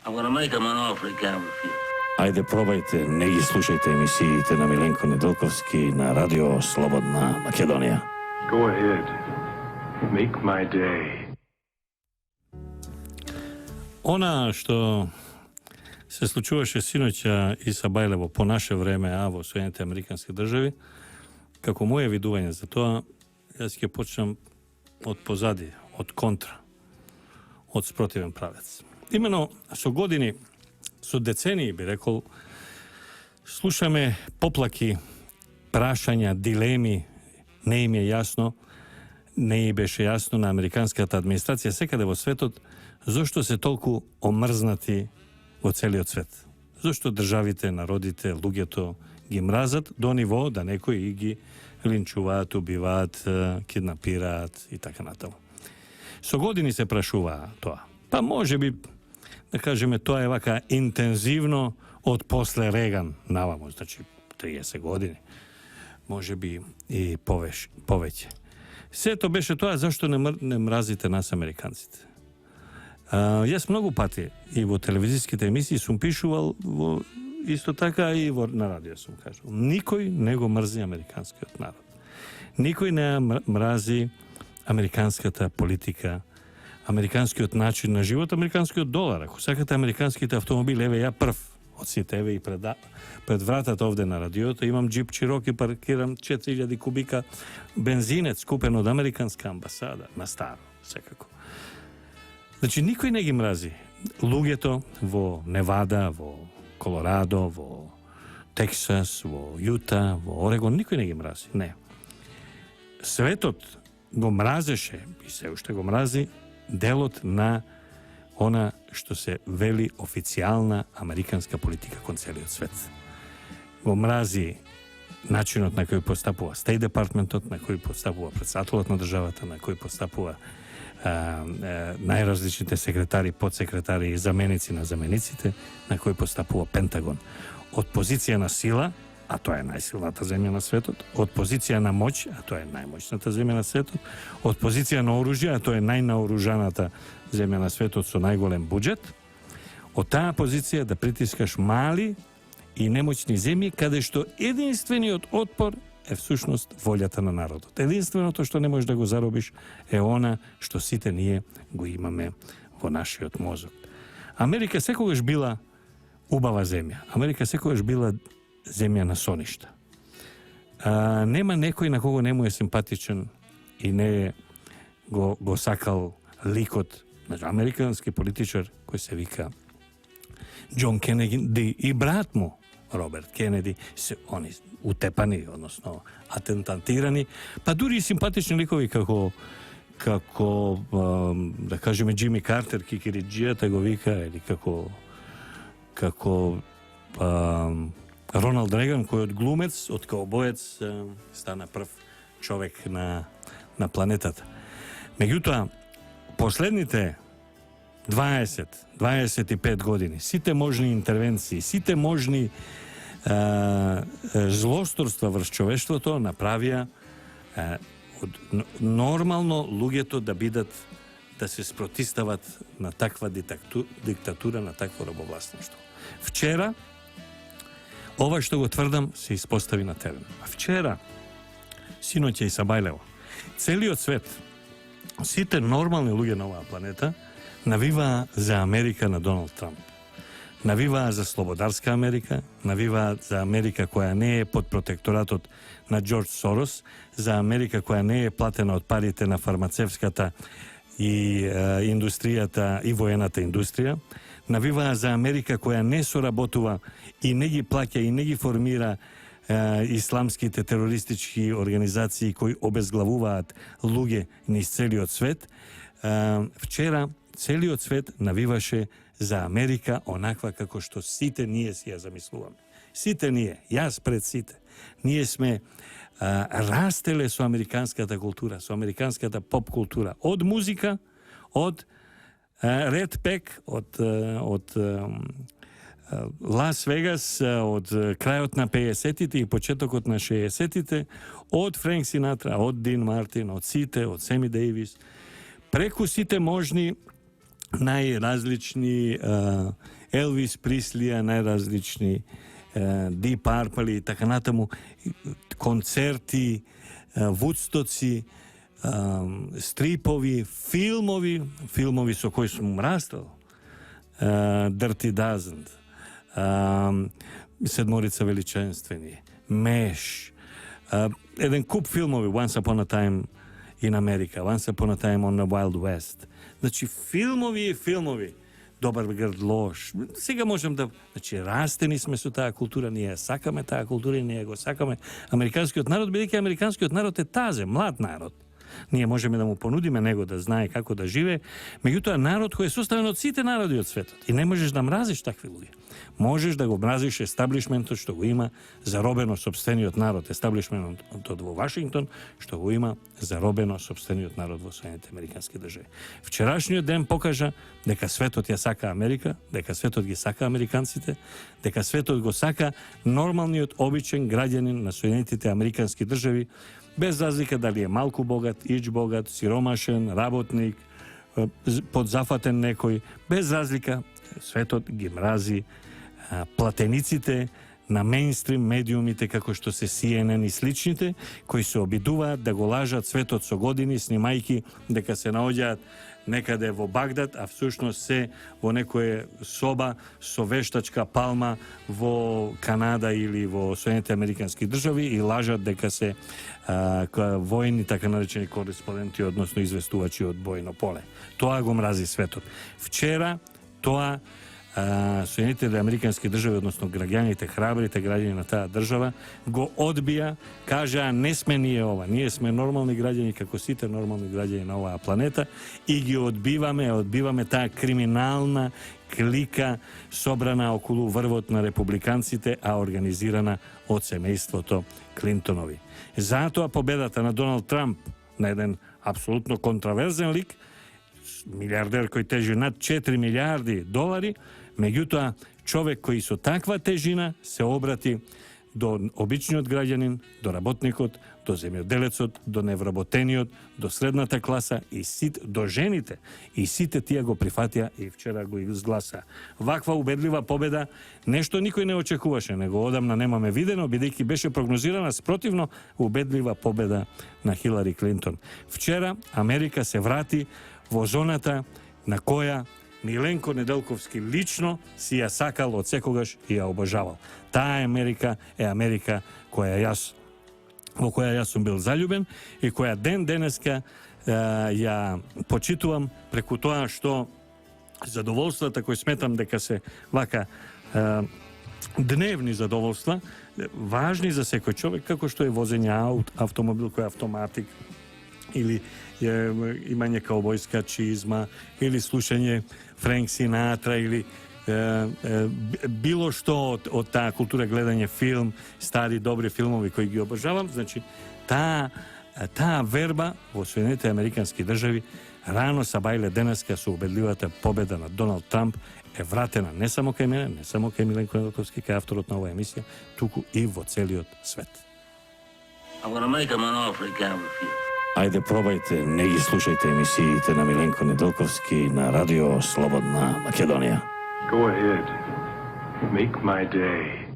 I'm gonna make him an offer he can't refuse. Ajde, probajte, ne gi slušajte emisijite na Milenko Nedeljkovski na Radio Slobodna Makedonija. Go ahead. Make my day. Ona što se slučuvaše sinoća i sa Bajlevo po naše vreme, a vo Sjedinjene Amerikanske državi, kako moje viduvanje za to, ja se počnem od pozadi, od kontra, od sprotiven pravec. Imeno su godini, su deceniji, bi rekao, slušame poplaki, prašanja, dilemi, ne im je jasno, ne im beše jasno na amerikanskата administracija sekade vo svetot, zašto se toliko omrznati vo celi od svet. Zašto državite, narodite, lugeto gi mrazat do nivo da nekoj igi linčuvat, ubivat, kidnapirat i tako natamo. So godini se prašuva to. Pa može bi, da kažeme, to je ovaka intenzivno od posle Reagan navamo, znači 30 godini. Može bi i poveće. Sve to beše to, a zašto ne mrazite nas Amerikancite? Jaz mnogo pati i vo televizijskite emisiji sam pišuval isto така i na radio sam kažu. Nikoj nego mrzi amerikanski narod. Nikoj ne mrazi amerikanskата politika, amerikanski od način na život, amerikanski od dolara. Ako sakate amerikanskите automobili, evo ja prv od site, evo i pred vratat ovde na radioto, imam džip Cherokee, parkiram 4000 kubika benzinec kupen od amerikanska ambasada, na staro, svekako. Znači, nikoj ne gi mrazi. Lugeto, vo Nevada, vo Colorado, vo Texas, vo Utah, vo Oregon, nikoj ne gi mrazi, ne. Svetot go mrazeše, i sve što go mrazi, delot na ona što se veli oficijalna amerikanska politika kon celi od svet. Go mrazi načinot na koji postapува State Departmentot, na koji postapува председателот на државата, на koji postapува najrazličite sekretari, podsekretari i zamenici na zamenicite, na koji postapува Pentagon. Od pozicija na sila, a to je najsilната zemlja na svetu, od pozicija na moć, a to je najmoćната zemlja na svetu, od pozicija na oružje, a to je najnaoružaната zemlja na svetu со najgolem budžet, od ta pozicija da pritiskaš mali i nemoćni zemlji, kada što jedinstveniот otpor е всушност волјата на народот. Единственото што не можеш да го заробиш е она што сите ние го имаме во нашиот мозок. Америка секогаш била убава земја. Америка секогаш била земја на соништа. Нема некој на кого не му е симпатичен и не го сакал ликот. Значи, американски политичар кој се вика Џон Кенеди и брат му Роберт Кенеди, они утепани, односно атентатирани, па дури и симпатични ликови како да кажеме Джими Картер, Кикириджијата го вика, или како Роналд Реган, кој од глумец, од каубоец стана прв човек на планетата. Меѓутоа, последните 20-25 години, сите можни интервенции, сите можни злосторства врз човештвото направија нормално луѓето да бидат, да се спротистават на таква диктатура, на такво робовласничество. Вчера, ова што го тврдам, се испостави на терен. А вчера, синоќа и Сабајлево, целиот свет, сите нормални луѓе на оваа планета, навиваа за Америка на Доналд Трамп. Навиваа за слободарска Америка, навиваа за Америка која не е под протекторатот на Џорџ Сорос, за Америка која не е платена од парите на фармацевската и индустријата и воената индустрија, навиваа за Америка која не соработува и не ги плаќа и не ги формира исламските терористички организации кои обезглавуваат луѓе низ целиот свет. Вчера целиот свет навиваше за Америка онаква како што сите ние си ја замислуваме. Сите ние, јас пред сите. Ние сме растеле со американската култура, со американската поп култура. Од музика, од Ред Пек, од Лас Вегас, од крајот на 50-тите и почетокот на 60-тите, од Френк Синатра, од Дин Мартин, од сите, од Семи Дејвис, преку сите можни najrazličniji Elvis Presley, najrazličniji Deep Purple i tako natamu, koncerti, Woodstocki, stripovi, filmovi su koji su mu rastali. Dirty Dozen, Sedmorica veličanstveni, Meš, jedan kup filmovi, Once Upon a Time in America, Once Upon a Time on the Wild West. Znači, filmovi, Dobar grad loš. Сега можем да... Значи, растени сме со таа култура, ние сакаме таа култура и ние го сакаме американскиот народ, бидејќи американскиот народ е тазе, млад народ. Ние можеме да му понудиме него да знае како да живее, меѓутоа народ кој е составен од сите народи од светот. И не можеш да мразиш такви луѓе. Можеш да го мразиш естаблишментот што го има заробено сопствениот народ, естаблишментот во Вашингтон што го има заробено сопствениот народ во Соединените американски држави. Вчерашниот ден покажа дека светот ја сака Америка, дека светот ги сака американците, дека светот го сака нормалниот обичен граѓанин на Соединетите американски држави, без разлика дали е малку богат, ич богат, сиромашен, работник, подзафатен некој, без разлика, светот ги мрази платениците на мејнстрим медиумите како што се CNN и сличните, кои се обидуваат да го лажат светот со години, снимајки дека се наоѓаат некаде во Багдад, а всушност се во некоја соба со вештачка палма во Канада или во Соединените американски држави и лажат дека се војни, така наречени кореспонденти, односно известувачи од бојно поле. Тоа го мрази светот. Вчера тоа Соединените американски држави, односно граѓаните, храбрите граѓани на таа држава, го одбија, кажа, не сме ние ова, ние сме нормални граѓани како сите нормални граѓани на оваа планета и ги одбиваме таа криминална клика собрана околу врвот на републиканците, а организирана од семејството Клинтонови. Затоа победата на Доналд Трамп, на еден апсолутно контраверзен лик, милиардер кој тежи над 4 милиарди долари, меѓутоа човек кој со таква тежина се обрати до обичниот граѓанин, до работникот, до земјоделецот, до невработениот, до средната класа и до жените. И сите тие го прифатија и вчера го изгласа. Ваква убедлива победа нешто никој не очекуваше, него одамна немаме видено, бидејќи беше прогнозирана спротивно убедлива победа на Хилари Клинтон. Вчера Америка се врати во зоната на која Миленко Неделковски лично си ја сакал од секогаш и ја обожавал. Таа Америка е Америка во која јас сум бил заљубен и која ден денеска ја почитувам преку тоа што задоволствата кои сметам дека се вака дневни задоволства, важни за секој човек, како што е возење автомобил кој е автоматик, или имање каубојска чизма, или слушање Френк Синатра, или било што од таа култура, гледање филм, стари добри филмови кои ги обожавам. Значи, таа верба во Соединените американски држави рано сабајле денеска со убедливата победа на Доналд Трамп е вратена не само кај мене, не само кај Миленко Неделковски, кај авторот на оваа емисија, туку и во целиот свет. I'm gonna make him an offer he can't refuse. Ајде, пробајте, не ги слушајте емисиите на Миленко Неделковски на Радио Слободна Македонија. Go ahead. Make my day.